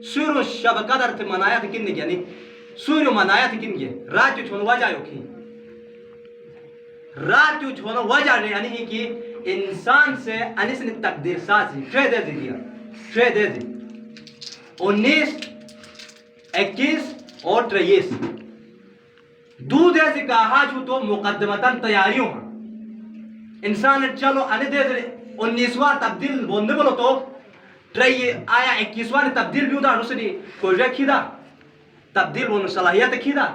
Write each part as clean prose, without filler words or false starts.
سورو شب قدر تھے منایا تھے کن یعنی سورو منایا تھے کن یہ رات چھونا وجہ یوکی رات چھونا وجہ یعنی کہ انسان سے انس نے تقدیر سازی شوئے دے دیا شوئے دے دی 19 21 اور 23 دو دے سے کہا چھو تو مقدمتاً تیاریوں ہیں انسان چلو انہیں دے دے 19واں تبدیل بولنے بولو تو آیا 21واں نے تبدیل بھی ہوتا رسلی کوئی رکھی دا تبدیل بولنے صلاحیت کی دا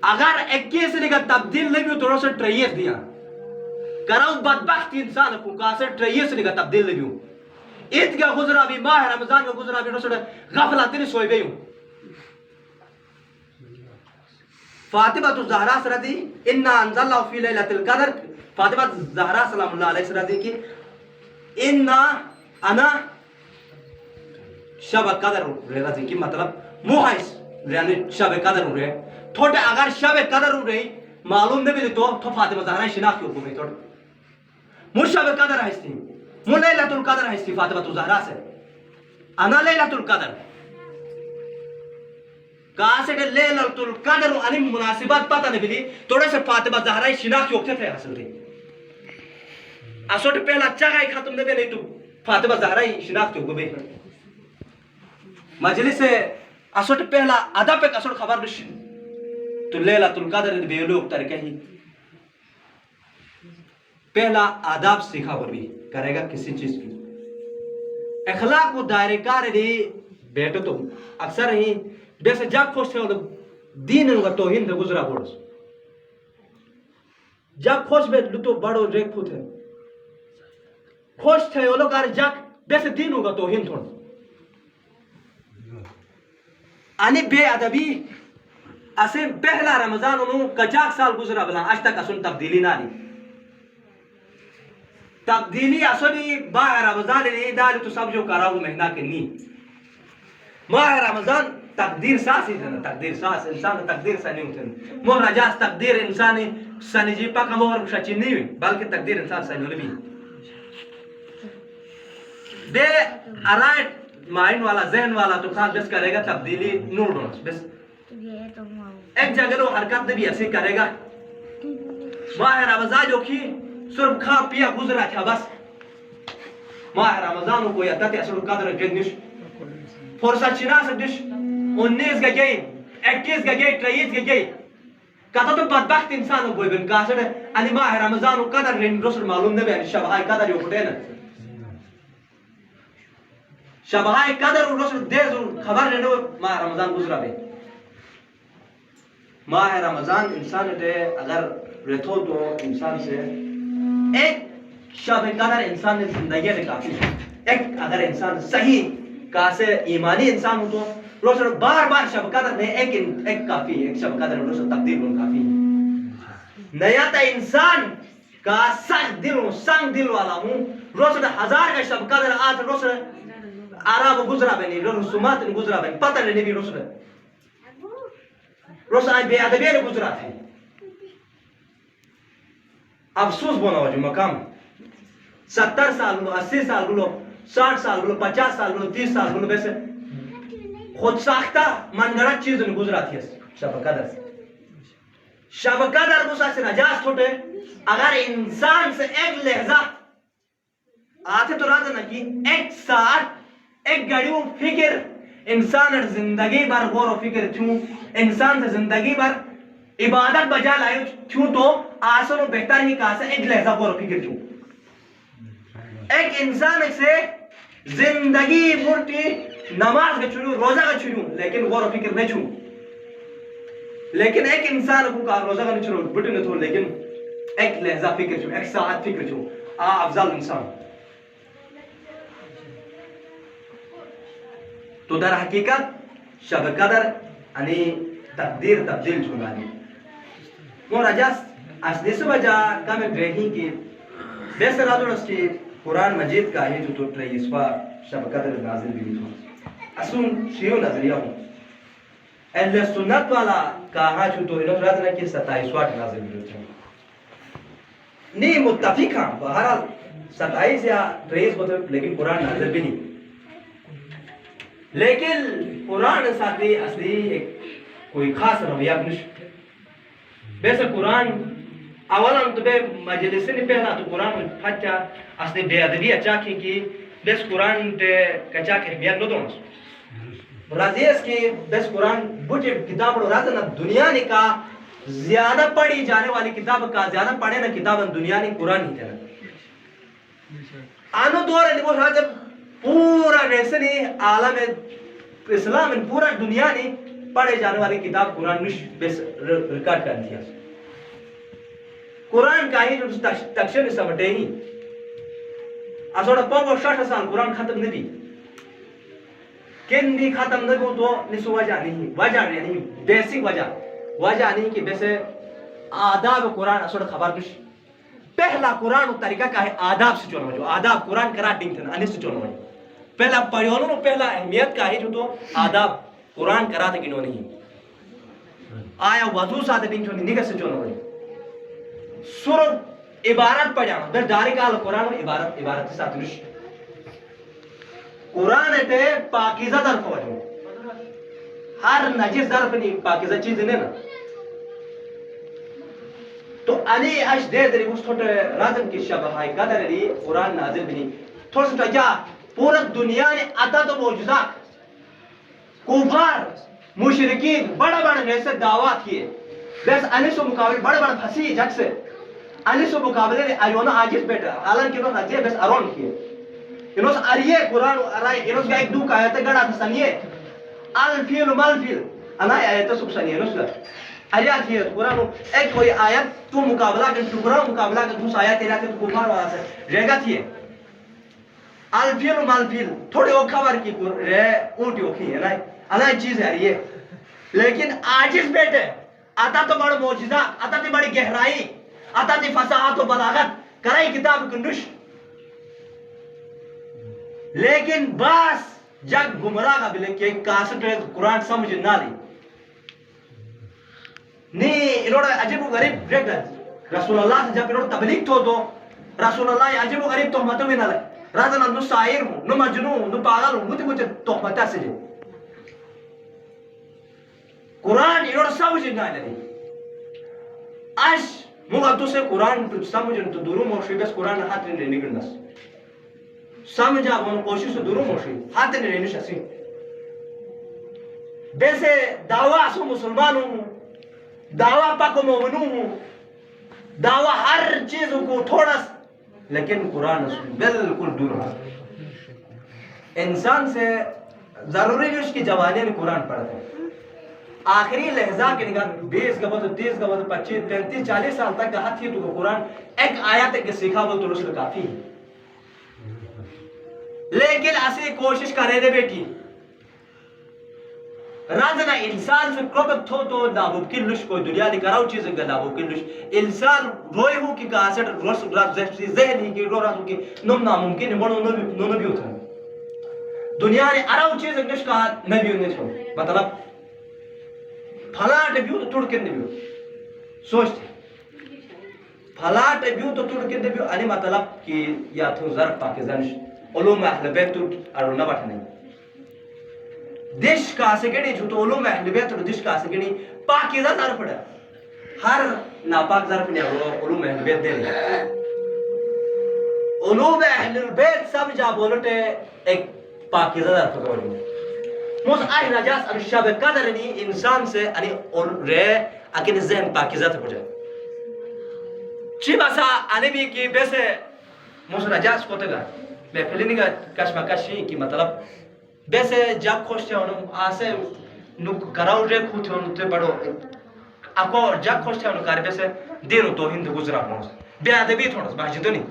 اگر 21 نے کہا تبدیل نہیں بھی تو رسل 23 دیا کراؤ بدبخت انسان کو کہا 23 نے کہا تبدیل نہیں بھی ہوں عید کا گزرا بھی ماہ رمضان کا گزرا بھی رسل غفلت نہیں سوئے گئی ہوں فاطمہ تو زہرا سردی انا انزلنا فی لیلۃ القدر فاطمہ زہرا سلام اللہ علیہ سردی کی انا انا شب قدر رضی کی مطلب محیث یعنی شب قدر رہے تھوڑے اگر شب قدر رہی معلوم نہیں بھی تو فاطمہ زہرا شناخت کی حکم ہے تھوڑے مجھ شب قدر ہستی مجھ لیلۃ القدر ہستی فاطمہ تو زہرا سے انا لیلۃ القدر کہاں سے کہ لیلۃ القدر علی مناسبات پتہ نہیں بلی تھوڑے سے فاطمہ زہرا شناخت کی وقت تھے حاصل تھی اسوٹ پہلا اچھا گئی ختم نہیں نہیں تو فاطمہ زہرا شناخت کی وقت مجلس سے اسوٹ پہلا ادب پہ اسوٹ خبر نشی تو لیلۃ القدر بے لوگ طریقہ ہی پہلا آداب سیکھا وہ بھی کرے گا کسی چیز کی اخلاق و دائرے کار دی بیٹو تو اکثر ہی جیسے جب خوش تھے دین انگا توہین دے گزرا بڑھ جب خوش بیٹ لطو بڑو ریک پھو تھے خوش تھے وہ لوگ آرے جب جیسے دین انگا توہین تھوڑ آنی بے ادبی اسے پہلا رمضان انہوں کجاک سال گزرا بلا آج تک اسن تبدیلی نہ لی تبدیلی اسنی باہ رمضان نے داری تو سب جو کراؤ مہنہ کے نہیں ماہ رمضان تقدیر ساس ہی تھا تقدیر ساس انسان تقدیر سا نہیں ہوتے مہر اجاز تقدیر انسانی سانی جی پاکا مہر شچی نہیں ہوئی بلکہ تقدیر انسان سا نہیں بھی بے ارائٹ مائنڈ والا ذہن والا تو خاص بس کرے گا تبدیلی نور ڈونس بس ایک جگہ لو حرکت بھی ایسے کرے گا ماہ رمضان جو کی صرف کھا پیا گزرا تھا بس ماہ رمضان کو یا تاتے اصل قدر جنش فرصت شناس دش 19 کا گئی 21 کا گئی 23 کا گئی کہتا تو بدبخت انسان کوئی بن کاسر ہے ماہ رمضان قدر رسول معلوم نہیں ہے شبہائی قدر یو پھٹے نا شبہائی قدر رسول دیر خبر نہیں ماہ رمضان گزرا بے ماہ رمضان انسان دے اگر رہتو تو انسان سے ایک شب قدر انسان نے زندگی میں کافی ہے ایک اگر انسان صحیح کاسے ایمانی انسان ہو تو رسول بار بار شب قدر نہیں ایک کافی ہے ایک شب قدر رسول تقدیر بن کافی ہے نیا تا انسان کا سخت دل ہوں سنگ دل والا ہوں رسول 1000 کا شب قدر آت رسول آرام گزرا بنی رسول سمات گزرا بنی پتہ نہیں بھی رسول آج بے ادبی گزرا تھے افسوس بونا ہو جو مقام 70 سال بلو 80 سال بلو 60 سال بلو 50 سال بلو 30 سال بلو ویسے خود ساختہ من گڑت چیز نے گزرا تھی شب قدر شب قدر گزرا سے نجاز تھوٹے اگر انسان سے ایک لحظہ آتے تو راضا نہ کی ایک ساعت ایک گھڑیوں فکر انسان زندگی بار غور و فکر تھوں انسان سے زندگی بار عبادت بجا لائے تھوں تو آسن و بہتر ہی کہا سے ایک لحظہ غور و فکر تھوں ایک انسان سے زندگی مرتی نماز کا چھوڑوں روزہ کا چھوڑوں لیکن غور و فکر نہیں چھوڑوں لیکن ایک انسان کو کہا روزہ کا نہیں چھوڑوں بٹی نہیں چھوڑوں لیکن ایک لحظہ فکر چھوڑوں ایک ساعت فکر چھوڑوں افضل انسان تو در حقیقت شب قدر یعنی تقدیر تبدیل چھوڑانی مور اجاز اصلی سے بجا کم بریکنگ کی بیسر آدھو رسکی قرآن مجید کا ہے جو تو تریس بار شب قدر نازل بھی تو اسون شیو نظریہ ہوں اہل سنت والا کہا جو تو انہوں رات رکھی 27 واٹ نازل بھی تو نہیں متفق ہاں بہرحال 27 یا 23 بطور لیکن قرآن نازل بھی نہیں لیکن قرآن ساتھی اصلی کوئی خاص رویہ نش بیسے قرآن اولا تو بے مجلس نے پہلا تو قرآن پھچا اصلی بے ادبی اچھا کی بیس قرآن تے کچا کہ اہمیت نہ دونس راضی اس کی بیس قرآن بوجھے کتاب راز نہ دنیا نے کا زیادہ پڑھی جانے والی کتاب کا زیادہ پڑھے نہ کتاب دنیا نے قرآن ہی تھا آنو دور ہے وہ راز پورا ریسنی عالم اسلام پورا دنیا نے پڑھے جانے والی کتاب قرآن نش بیس ریکارڈ کر دیا قرآن کا ہی جو تکشن سمٹے ہی اسوڑا پاپا 60 سال قرآن ختم نہیں بھی کن بھی ختم نہیں ہو تو نسو وجہ نہیں بیسک وجہ نہیں کہ بیسے آداب قرآن اسوڑا خبر نش پہلا قرآن و طریقہ کا ہے آداب سے چلو جو آداب قرآن کرا ڈنگ تھا انیس سے چلو جو پہلا پڑھولوں نے پہلا اہمیت کا ہے جو تو آداب قرآن کرا تھا کنوں نہیں آیا وضو ساتھ ڈنگ چھوڑی نگہ سے چلو جو سورت عبارت پڑھانا در داری کال قرآن و عبارت سے ساتھ نش قرآن تے پاکیزہ ظرف ہو جو ہر نجس ظرف نہیں پاکیزہ چیز نہیں نا تو علی اش دے دری اس تھوڑے رازم کی شبہائی قدر لی قرآن نازل بنی تھوڑا سا کیا پورا دنیا نے عطا تو موجزہ کفار مشرکین بڑا ریسے دعوات کیے بس علی سو مقابل بڑا پھسی جگ سے علی سو مقابلے نے ایونا آجز بیٹا حالانکہ انہوں نے بس ارون کیے انہوں سے اریے قرآن ارائے انہوں سے ایک دو کا آیت گڑا تھا سنیے الفیل و مالفیل انہائی آیت سب سنیے انہوں سے آیات یہ قرآن ایک کوئی آیت تو مقابلہ کر ٹکرا مقابلہ کر دوس آیات تیرا کہ تو کفار والا سے رہگا تھی الفیل و مالفیل تھوڑے اوکھاور کی رہ اونٹی اوکھی ہے اللہ چیز ہے یہ لیکن آجز بیٹے آتا تو بڑا موجزہ آتا تو بڑی گہرائی آتا تو فصاحت و بلاغت کرائی کتاب کنڈش لیکن بس جگ گمراہ کا بلے کہ کاسٹ قرآن سمجھ نہ لی نہیں انہوں نے عجیب و غریب ریکٹ رسول اللہ سے جب انہوں نے تبلیغ تو رسول اللہ عجیب و غریب تحمتوں میں نہ لے رازنا نو سائر ہوں نو مجنون ہوں نو پاگل ہوں مجھے تحمتہ سے لے قرآن انہوں نے سمجھ نہ لے آج مغتو سے قرآن سمجھ تو دورو موشی بس قرآن ہاتھ نے نکلنا سمجھا وہ کوشش سے دورو موشی ہاتھ نے رہنے شاسی بیسے دعویٰ سو مسلمان ہوں دعویٰ پاک و مومنوں ہوں دعویٰ ہر چیزوں کو تھوڑا لیکن قرآن بالکل دور ہے انسان سے ضروری نہیں اس کی جوانی میں قرآن پڑھتے ہیں آخری لحظہ کے نگاہ 20 کا بعد 30 کا بعد 25 35 40 سال تک کہا تھی تو قرآن ایک آیت کے سیکھا وہ تو رسول کافی ہے لیکن ایسی کوشش کرے دے بیٹی رازنا انسان سے قبط ہو تو نابوب کلش کوئی دنیا دی کراؤ چیز انگا نابوب کلش انسان روئے ہو کی کاسٹ ذہن ہی کی رو رہا ہو کی نم ناممکن ہے بڑھو نو نبی ہوتا ہے دنیا نے اراؤ چیز انگلش کہا نبی ہونے چھو مطلب پھلاٹ بیو تو توڑ کے نبی ہو سوچتے پھلاٹ بیو تو توڑ کے نبی ہو انی مطلب کہ یا تو ضرب پاکستانش علوم اہل بیت تو ارونہ بیٹھ نہیں دش کا سکڑی جو تو علوم اہل بیت اور دش کا سکڑی پاکیزہ ظرف پڑا ہر ناپاک ظرف نے علوم اہل بیت دے لیا علوم اہل بیت سب جا بولتے ایک پاکیزہ ظرف پڑا موس آئی نجاس اب شب قدر نہیں انسان سے رہ اکن ذہن پاکیزہ تھا پڑا چی باسا آنے بھی کی بیسے موس نجاس کو تگا میں پھلینی کا کشمکشی کی مطلب بیسے جب خوش تھے انہوں آسے کراؤ رے کھو تھے انہوں تے بڑھو اکو جب خوش تھے انہوں کاری بیسے دینو تو ہند گزرا پہنس بے عدبی تھوڑا محجدو نہیں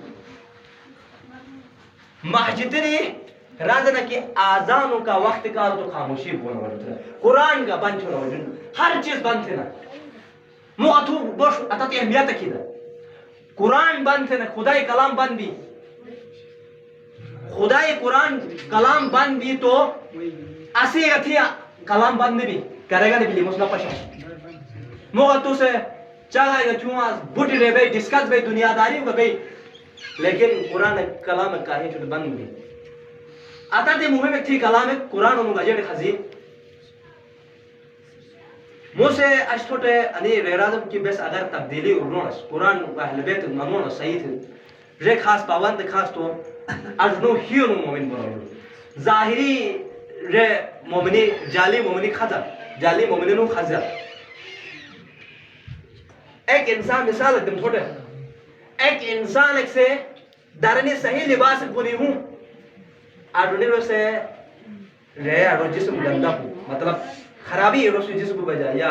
محجدو نہیں رازنہ کی آزانوں کا وقت کارو تو خاموشی بونا وجود ہے قرآن کا بند چھوڑا وجود ہر چیز بند تھے نا مو اتھو بوش اتاتی اہمیت کی دا قرآن بند تھے نا خدای کلام بند بھی خدای قرآن کلام بند بھی تو اسی اتھی کلام بند بھی کرے گا نہیں بھی مسئلہ پشا مغتو سے چاہائی گا چون آز بوٹی رہے بھئی ڈسکس بھئی دنیا داری ہوگا بھئی لیکن قرآن کلام کاری چھوٹ بند بھی آتا دے مهم ایک تھی کلام ہے قرآن و مگجر خزی موسے اشتوٹے انی ریرادم کی بیس اگر تبدیلی ارنونس قرآن و اہل بیت ممونس صحیح تھی رے خاص پاوند خاص تو اجنو ہیونو مومن بنو ظاہری رے مومنی جالی مومنی خزر جالی مومنی نو خزر ایک انسان مثال اکدم تھوڑے ایک انسان ایک سے درنی صحیح لباس کنی ہوں آڈونی رو سے رہے آڈو جسم گندہ ہوں مطلب خرابی ہے رو سے جسم کو بجا یا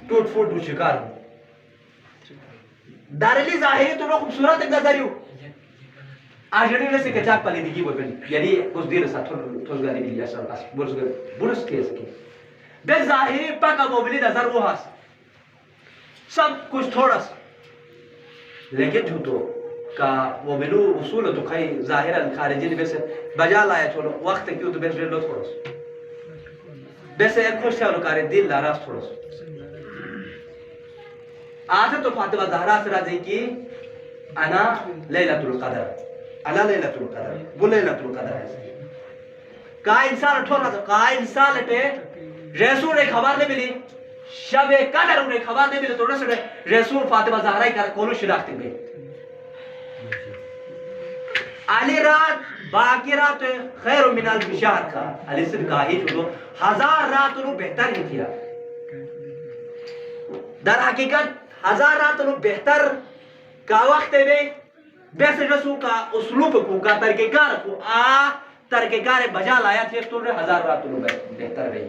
ٹوٹ فوٹ ہو شکار ہوں درنی ظاہری تو رو خوبصورت ایک نظری ہوں آجڑی رو سے کچاک پلی دیگی بول بلی یعنی اس دیر سا تھوز گاری بلی ایسا برس کے سکے بے ظاہری پاکا موبلی نظر وہ ہاس سب کچھ تھوڑا سا لیکن جھوٹو کا وہ ملو اصول تو کھائی ظاہرا خارجی نے بیسے بجا لایا چھوڑو وقت کیوں تو بیس ریلو تھوڑا سا بیسے ایک خوش ہے کارے دل لاراس تھوڑا سا آج تو فاطمہ زہرا سے راضی کی انا لیلۃ القدر الا لیلۃ القدر وہ لیلۃ القدر ہے کا انسان ٹھوڑا سا کا انسان لٹے رسول نے خبر نہیں ملی شب قدر انہیں خبر نہیں ملی تو رسول فاطمہ زہرا کا کونو شناخت گئی علی رات باقی رات خیر من الف شہر کا علی صرف کہا ہی چھوڑو 1000 رات انہوں بہتر ہی کیا در حقیقت 1000 رات انہوں بہتر کا وقت ہے بیسے رسول کا اسلوب کو کا طریقہ کار کو طریقہ کار بجا لایا تھے تو 1000 رات انہوں بہتر رہی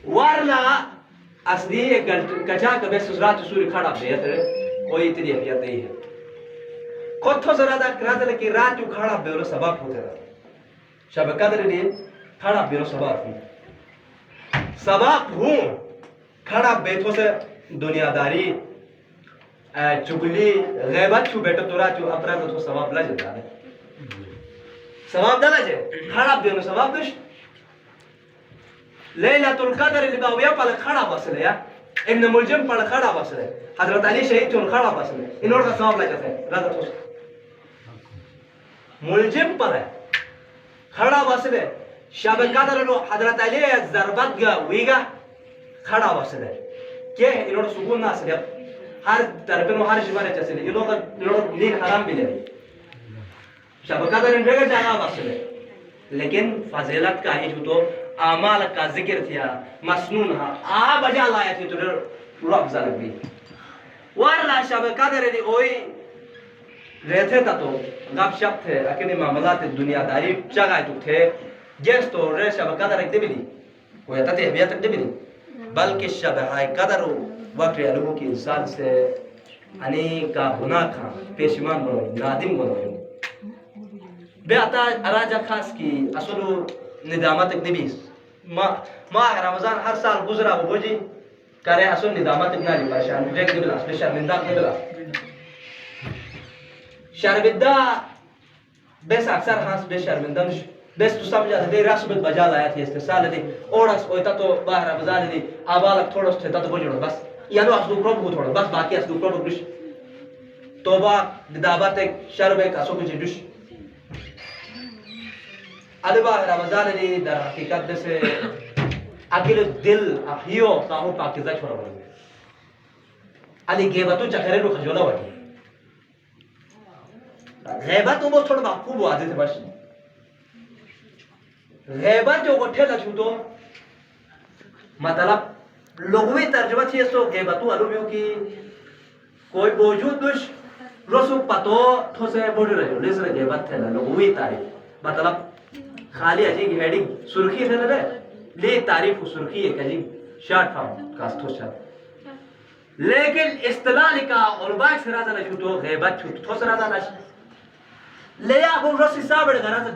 ورنہ اصلی کچا کبھی سسرات سوری کھڑا بہتر کوئی اتنی احیت نہیں ہے خود تو زیادہ کرات لکی رات جو کھڑا بیرو سبب ہوتے رہا شب قدر نے کھڑا بیرو سبب ہوں سبب ہوں کھڑا بیتو سے دنیا داری چگلی غیبت چھو بیٹو تو رات جو اپرات تو سبب لجے دارے سبب دل لجے کھڑا بیرو سبب دش لیلۃ القدر لباویا پل کھڑا بسلے یا ابن ملجم پل کھڑا بسلے حضرت علی شہید چون کھڑا بسلے انہوں کا سبب لجے تھے رضا تو ملجم پر ہے کھڑا بسلے شب قدر لو حضرت علی ضربت گا ویگا کھڑا بسلے کہ انہوں نے سکون نہ سلے ہر طرف ہر شمارے چسلے انہوں نے نیل حرام بھی لے شب قدر انہوں نے جانا بسلے لیکن فضیلت کا ہی جو تو اعمال کا ذکر تھیا مسنون ہا بجا لایا تھی تو رب ظلم بھی ورنہ شب قدر دی اوئی رہتے تھا تو گپ شپ تھے اکیلی معاملات دنیا داری جگہ تو تھے جیس تو رہ شب قدر ایک دے بھی نہیں وہ یتا تھے بیت ایک دے بھی نہیں بلکہ شب قدر وقت علوم کی انسان سے انی کا گناہ کھا پیشمان بنو نادم بنو بے عطا اراجہ خاص کی اصل ندامت ایک نبیس ماہ رمضان ہر سال گزرا وہ جی کرے اصل ندامت ایک نالی پریشان ایک نبلاس بے شرمندہ نبلاس شرمندہ بیس اکثر ہانس بے شرمندہ بیس تو سمجھا تھا دے رسمت بجا لایا تھی استحصال دی اوڑس ہوتا تو باہ رمضان دی آبالک تھوڑا سے تھا تو بجڑو بس یعنی اس دوکروں کو تھوڑا بس باقی اس دوکروں کو ڈش توبہ ندامت ایک شرم ایک اسو کچھ ڈش ادبا رمضان دی در حقیقت سے اگل دل احیو کامو پاکیزہ چھوڑا بڑی علی غیبتو چکرے رو خجولہ وٹی غیبت وہ تھوڑا محفوظ واضح تھے بس غیبت جو اٹھے لچھو تو مطلب لغوی ترجمہ تھی اس تو غیبتو علومیوں کی کوئی موجود دوش رسو پتو تھو سے بوڑی رہے ہو لیسر غیبت تھے لغوی تعریف مطلب خالی عجیب ہیڈنگ سرخی تھے لے لی تعریف سرخی ایک عجیب شارٹ فارم کاستو شارٹ لیکن اصطلاح لکا علماء سرازہ لچھو تو غیبت چھو تو سرازہ لچھو لیا وہ رسی سابڑے گھر آتا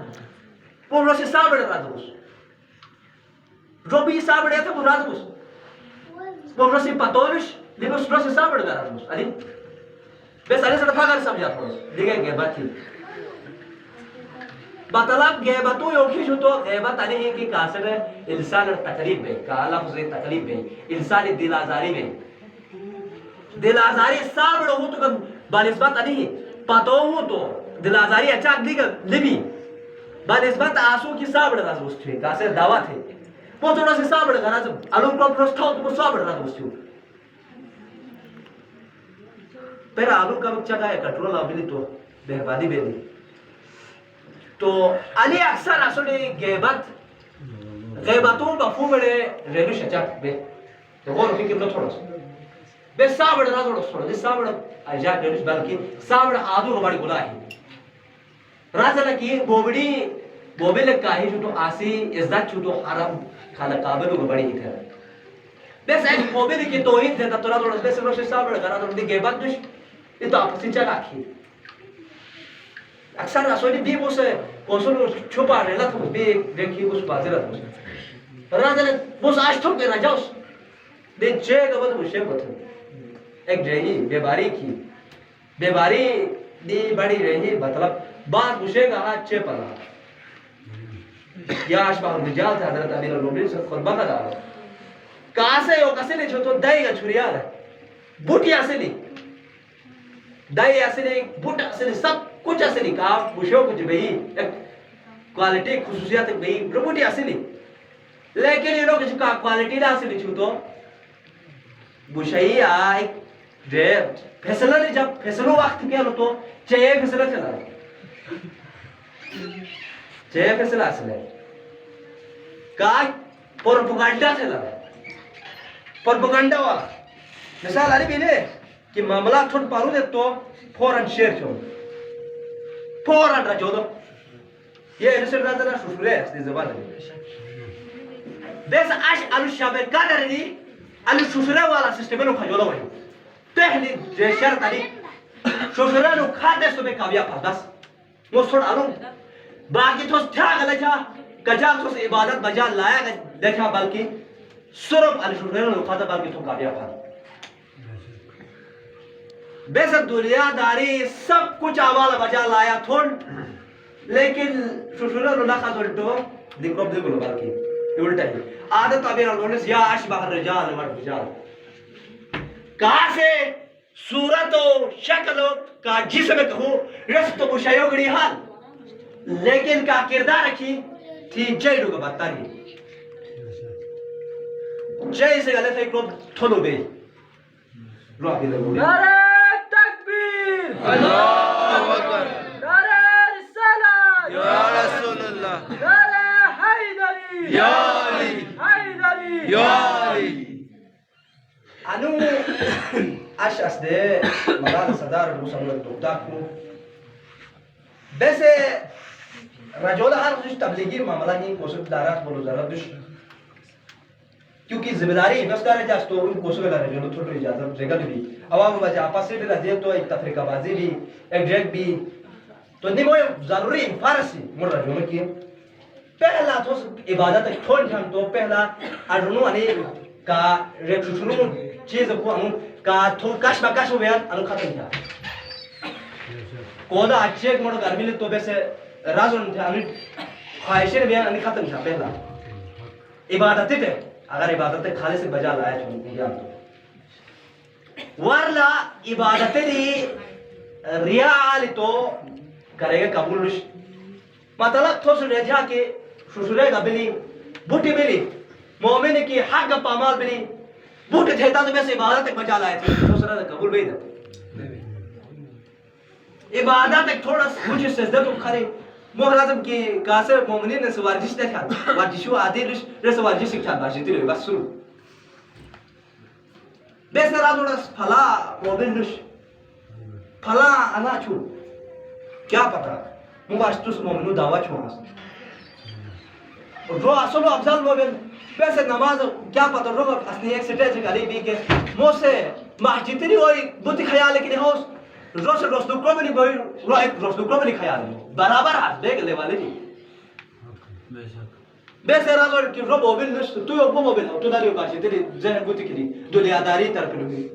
وہ رسی سابڑے رات بس جو بھی سابڑے تھے وہ رات بس وہ رسی پتولش لیکن اس رسی سابڑے گھر آتا بس علی بس علی سے دفعہ کر سمجھا تھا دیکھیں غیبت تھی مطلب غیبتو یوکی چھو تو غیبت علی ہے کہ کاسر ہے انسان تقریب میں کہا لفظ تقریب میں انسان دل آزاری میں دل آزاری سابڑے ہو تو بانسبت علی ہے پتو ہو تو دل آزاری اچھا دیگر لبی بنسبت آسو کی سابڑ راز وستھوی کاسے دعویٰ تھے وہ تھوڑا سے سابڑ راز علوم کو پرستھاؤ تو وہ سابڑ راز وستھوی پھر آلو کا وقت چکا ہے کٹرول آبیلی تو بہبادی بیلی تو علی اکثر اصلی غیبتوں بفو بڑے ریلو شچاک بے تو غور فکر نہ تھوڑا سا بے سابڑ راز وڑا سوڑا دے سابڑ آجاک ریلوش بلکہ سابڑ آدھو رباڑی گناہی راز لکی بوبی لکاہی جو تو آسی عزت جو تو حرم خانا قابلو گبڑی ہی تھا بس ایک بوبی لکی توہین تھے تو راز وڑا بے سبرو سے سابڑ کرا تو دی غیبت دوش یہ تو آپسی چاک آکھی اکثر رسولی بھی وہ سے پوسل چھپا رہا تھا بھی دیکھی اس بازی رہا تھا راجہ نے وہ آج تھوک کے راجہ اس دے جے گبت وہ شیب ہوتا ایک جہی بے باری کی بے باری دی بڑی رہی مطلب بات مجھے کہا چے پڑا یا اشباہ الرجال تھا حضرت علی الروبری سے خطبہ کا دارا کہاں سے وہ کسی نے چھوٹو دائی گا چھوڑیا رہا بوٹی اصلی دائی اصلی بوٹ اصلی سب کچھ اصلی کہا مجھے کچھ بھئی ایک کوالٹی خصوصیات بھئی بوٹی اصلی لیکن یہ لوگ کہا کوالٹی دا اصلی چھوٹو بوشائی آئی فیصلہ نے جب فیصلوں وقت کیا تو چاہیے فیصلہ چلا چاہیے فیصلہ اصل ہے کہا پروپگنڈا چلا پروپگنڈا والا مثال آری بھی لے کہ معاملہ چھوٹ پارو دے تو فوراں شیئر چھوڑ فوراں رجو دو یہ رسل رازہ نا شوشورے ہے اس دی زبان ہے بیس آش علو شابر کا در دی علو شوشورے والا سسٹمے نو کھجو دو بھائی پہلی شرط علی شوشورے نو کھاتے سو بے کامیاب پاس بس وہ سوڑ علو باقی توس تھا گلے جا کجا توس عبادت بجا لایا دیکھا بلکہ صرف علی شوشورے نو کھاتا بلکہ تو کامیاب پاس بیسا دنیا داری سب کچھ آوالا بجا لایا تھون لیکن شوشورے نو نخا دولتو دیکھو دیکھو بلکہ یہ الٹا ہی عادت ابیر الونس یا اشبہ الرجال والرجال کہاں سے صورت و شکل و کا جسم کہو رست و مشایو گڑی حال لیکن کا کردار رکھی تھی جائی لوگا باتاری جائی سے غلط ہے کلوب تھولو بے روح بھی لگو نعرہ تکبیر اللہ اکبر نعرہ رسالہ یا رسول اللہ نعرہ حیدری یا علی حیدری یا علی انو اش اس دے مدار صدار مسلمان دکتا کو بیسے رجولہ ہر خوش تبلیغی معاملہ ہی کوسک دارات بولو ذرا دوش کیونکہ ذمہ داری بس دارے جاس تو ان کوسک دارے جو تھوڑو اجازت ریگل بھی عوام وجہ آپس سے بھی رضیت تو ایک تفریقہ بازی بھی ایک ڈریک بھی تو نہیں وہ ضروری فارسی مر رجو میں کیے پہلا تو عبادت ایک تھوڑ جھان تو پہلا اڈرنو انی کا ریکشنو چیز کو انو کا تھو کاش باکاش ہو بیان انو ختم کیا کودا اچھے ایک موڑا گرمی لے تو بیسے رازون تھے انو خواہشیں بیان انو ختم کیا پہلا عبادتی تھے اگر عبادت خالی سے بجا لایا چھوڑ بیان تو وارلا عبادت دی ریالی تو کرے گا قبول رش مطلب تو سنے جا کے ششرے گا بلی بوٹی بلی مومن کی حق پامال بلی بوٹی تھیتا تو میں سے عبادت ایک بجا لائے تھے تو سنے قبول بھی دیتے عبادت ایک تھوڑا کچھ سجدہ تو کھارے محرازم کی کاسر مومنین نے سوارجش دے کھا وارجشو آدھی رش سوارجش سکھا باشیتی رہے بس سنو بیس نرا تھوڑا پھلا مومن رش پھلا انا چھو کیا پتا مباشتو سے مومنو دعویٰ چھو آسا رو اصلو افضل مومن ویسے نماز کیا پتا رو اصلی ایک سٹیج گلی بھی کہ مو سے محجیتی نہیں ہوئی بوتی خیال لیکن ہوس رو سے رسدو کو بھی نہیں گوئی رو ایک رسدو کو بھی نہیں خیال نہیں برابر ہاتھ لے گلے والے نہیں ویسے رازو کہ رو مومن نشت تو یو مومن ہو تو داری محجیتی نہیں ذہن بوتی کلی دنیاداری طرف لگی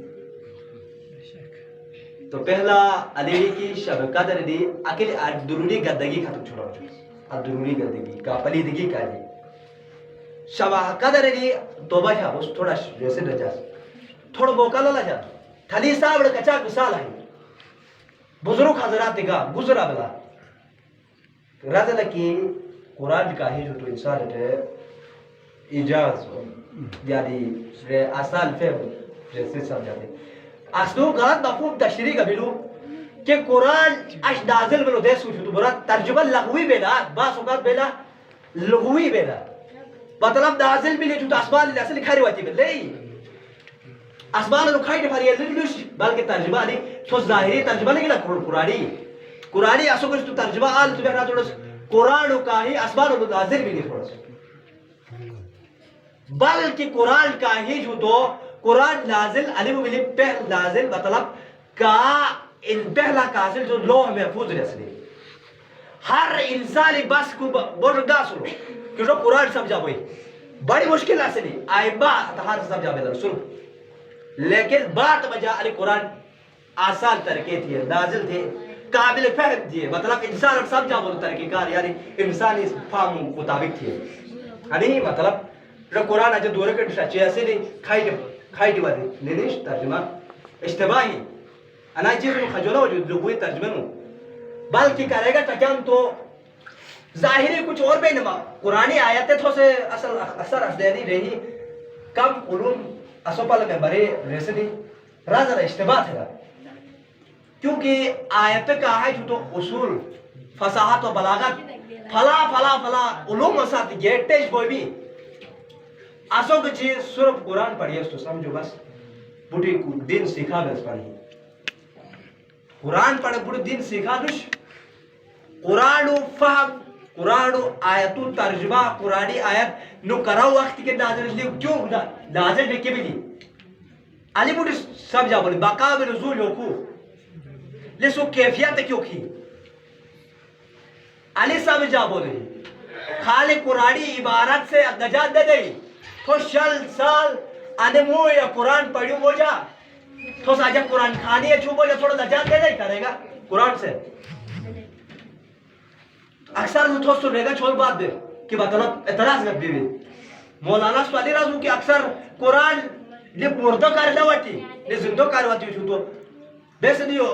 تو پہلا علی کی شب قدر دی اکیل درونی گدگی ختم چھوڑا ہو درونی گدگی کا پلیدگی کا دی شب قدر دی توبہ ہے اس تھوڑا جیسے رجاس تھوڑا موقع للا جا تھلی ساوڑ کچا گسال ہے بزرگ حضرات دیگا گزرا بلا رازل کی قرآن کا ہی جو تو انسان ہے ایجاز یعنی آسان فهم جیسے سمجھاتے اصلو غلط مفہوم تشریح قبلو کہ قرآن اش نازل بلو دے سوچو تو برا ترجمہ لغوی بیلا باس اوقات بیلا لغوی بیلا مطلب نازل بھی لے جو تو اسمان لے اصل کھاری واتی بیلا اسمان لے کھائی دفاری لش بلکہ ترجمہ نہیں تو ظاہری ترجمہ نہیں گلا قرآنی اسو کچھ تو ترجمہ آل تو بیٹھا تھوڑا قرآن کا ہی اسمان لے نازل بھی نہیں تھوڑا سا بلکہ قرآن کا ہی جو تو قرآن نازل علم ملی پہل نازل مطلب کا ان پہلا کازل جو لوح محفوظ رسلی ہر انسانی بس کو بڑھگا سنو کہ جو قرآن سمجھا ہوئی بڑی مشکل اصلی آئیبا اتحار سے سمجھا بیدر سنو لیکن بات بجا علی قرآن آسان ترکے تھی نازل تھے قابل فہم تھی مطلب انسان سمجھا بولو ترکی کار یعنی انسانی فہم مطابق تھی یعنی مطلب جو قرآن اجا دورے کے ڈشا چیسے لی کھائی دی وادی لینیش ترجمہ اشتباہی انا چیز میں خجولہ ہو جو لغوی ترجمہ نو بلکہ کرے گا تکیان تو ظاہری کچھ اور بے نما قرآنی آیتیں تھو سے اثر افدینی رہی کم علوم اسو پالا میں برے رسنی رازر اشتباہ تھا کیونکہ آیتیں کہا ہے جو تو اصول فصاحت و بلاغت فلا فلا فلا علوم وسات گیٹیش کوئی بھی اسو کی چیز صرف قرآن پڑھی ہے تو سمجھو بس بڑی کو دین سیکھا بس پڑھی قرآن پڑھے بڑی دین سیکھا دوش قرآن فهم قرآن آیتو ترجمہ قرآنی آیت نو کراو وقت کے نازل لیے کیوں نازل میں کبھی نہیں علی بڑی سمجھا بولی بقا میں نزول ہوکو لیسو کیفیت کیوں کی علی سمجھا بولی خالی قرآنی عبارت سے نجات دے دئی تو شل سال آدمو یا قرآن پڑھیوں ہو جا تو ساجہ قرآن کھانی ہے چھوڑ یا تھوڑا نجات دے دے کرے گا قرآن سے اکثر وہ تو سنے گا چھوڑ بات دے کہ مطلب اعتراض کر بھی مولانا سوالی رازو کہ اکثر قرآن نے مردہ کار لواتی نے زندہ کار واتی چھو تو بیس نہیں ہو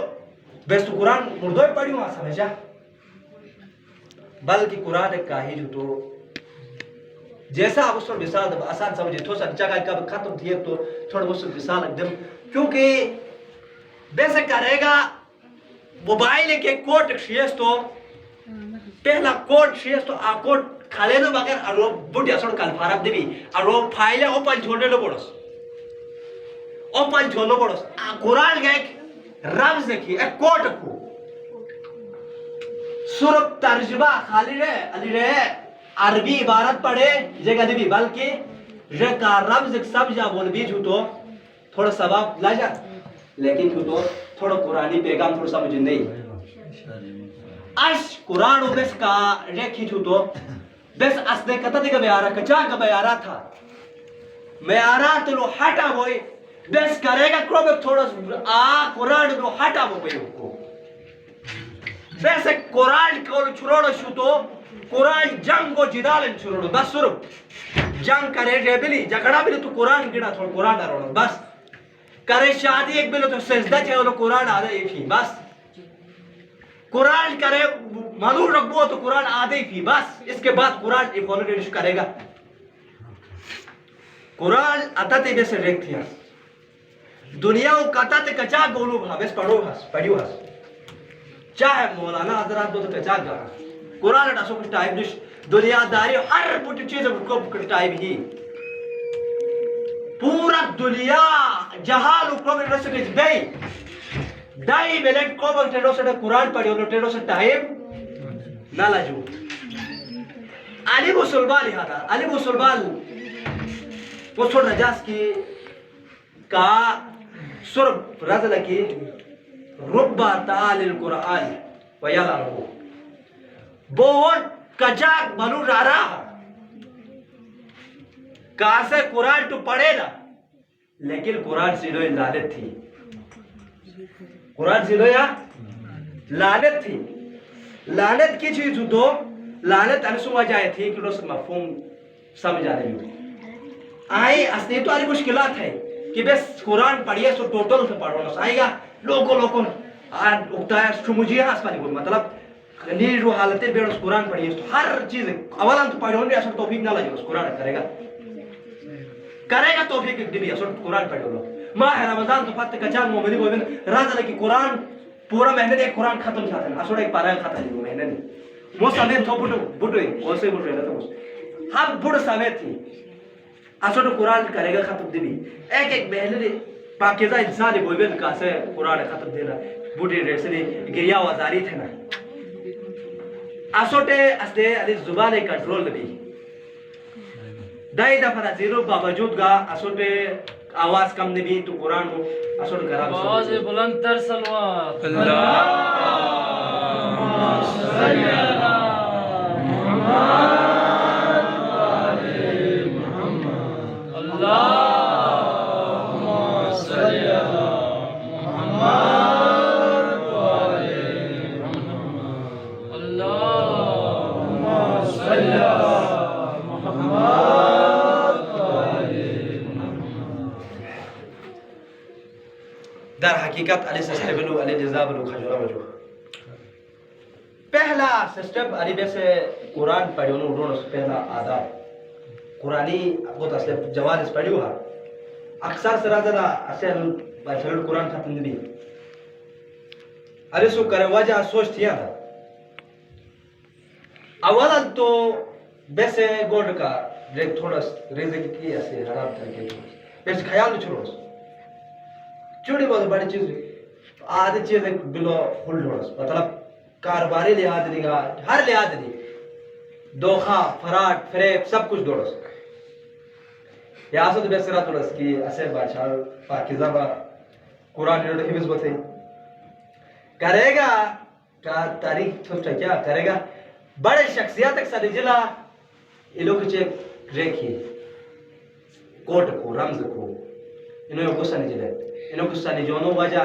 بیس تو قرآن مردہ ہی پڑھیوں آسا سمجھا بلکہ قرآن ایک کاہی جو تو جیسا آپ اس پر مثال آسان سمجھے تو سا جگہ کب ختم تھی تو تھوڑا اس پر مثال اکدم کیونکہ بیسے کرے گا موبائل کے کوٹ شیئس تو پہلا کوٹ شیئس تو آ کوٹ کھالے دو بغیر ارو بڑی اصول کل فارب دیوی ارو فائلے اوپن چھوڑنے لو بڑھس اوپن چھوڑنے بڑھس قرآن گئے ایک رمز دیکھی ایک کوٹ کو سورب ترجمہ خالی رہے علی رہے عربی عبارت پڑھے جگہ دیوی بلکہ جگہ رمز ایک سمجھا بول بھی چھو تھوڑا ثواب لا جا لیکن چھو تھوڑا قرآنی پیغام تھوڑا سمجھ نہیں اش قرآن و بس کا ریکھی چھو تو بس اسنے کتا دیگا بیارا کچا کا بیارا تھا بیارا تلو ہٹا ہوئی بس کرے گا کروب تھوڑا قرآن نو ہٹا ہوئی کو بس قرآن کو چھروڑا چھو تو قرآن جنگ و جدال چھروڑا بس صرف جنگ کرے ریبلی جگڑا بھی تو قرآن گڑا تھوڑا قرآن ڈاروڑا بس کرے شادی ایک بلو تو سجدہ چھے وہ قرآن آدھے ہی فی بس قرآن کرے مدور رکھبو تو قرآن آدھے ہی فی بس اس کے بعد قرآن ایفولوٹیش کرے گا قرآن اتاتے بے سے ریک تھیا دنیا و کتاتے کچا گولو بھا بس پڑھو بھاس پڑھیو بھاس چاہے مولانا حضرات بو تو کچا گا قرآن اٹھا سو کچھ ٹائم نش دنیا داری ہر پوٹی چیز کو کچھ ٹائم ہی پورا دنیا جہال اکرم رسے کچھ بے دائی ملک کو بک ٹیڑو سے قرآن پڑھی انہوں ٹیڑو سے ٹائم نہ لجو علی مسلمان لہذا علی مسلمان وہ سور نجاس کی کہا سرب رضل کی ربا تعالی القرآن ویالا رہو بہت کجاک بنو را رہا کہاں سے قرآن تو پڑھے نا لیکن قرآن سے لوئی لعنت تھی قرآن سے لوئی لعنت تھی لعنت کی چیز تو لعنت انسو جائے تھی کہ اس مفہوم سمجھ آنے بھی آئی اصلی تو آلی مشکلات ہے کہ بس قرآن پڑھئے سو ٹوٹل سے پڑھو آئی گا لوگوں اکتا ہے شمجیہ اس پانی کو مطلب نیری رو حالت بیڑ اس قرآن پڑھی اس ہر چیز اولا تو پڑھو نہیں اصل توفیق نہ لگے اس قرآن کرے گا توفیق دی اصل قرآن پڑھو لو ماہ رمضان تو فتح کچان مومنی کو راز لگی قرآن پورا مہینے ایک قرآن ختم چاہتے ہیں اصل ایک پارا ختم نہیں مہینے نہیں وہ سمیت تھو بٹو اسے بٹ رہے تھا ہم بڑ سمیت تھی اصل قرآن کرے گا ختم دی ایک مہینے پاکیزہ انسان کوئی بھی کاسے قرآن ختم دینا بوٹی ریسلی گریا وزاری تھے نا اسوٹے اسدے علی زبان کنٹرول بھی دائی دفعہ زیرو باوجود گا اسوٹے آواز کم نبی تو قرآن کو اسوٹ کرا آواز بلند تر سلوات در حقیقت علی سسٹیبلو علی جزابلو خجورہ وجو پہلا سسٹم علی بیسے قرآن پڑھیونو اڑھونو سے پہلا آداب قرآنی بہت اصلے جوان اس پڑھیو ہا اکثر سرازہ دا اصل بچھلڑ قرآن ختم دی علی سو کرے وجہ سوچ تھیا تھا اولا تو بیسے گوڑ کا ریک تھوڑا ریزے کی ایسے حرام طریقے بیسے خیال چھوڑو چھوٹی بہت بڑی چیز آدھی چیز ایک بلو فل ڈھوڑس مطلب کاروباری لحاظ نہیں گا ہر لحاظ نہیں دوخہ فراڈ فریب سب کچھ ڈھوڑس یہاں سے تو بے سرات ڈھوڑس کی اسے بادشاہ پاکیزہ با قرآن نیوڑ حفظ بتے کرے گا کا تاریخ چھوٹا کیا کرے گا بڑے شخصیات ایک ساتھ جلا یہ لوگ چیک ریکھی کوٹ کو رمز کو انہوں نے غصہ نہیں جلے انہوں نے غصہ نہیں جونوں وجہ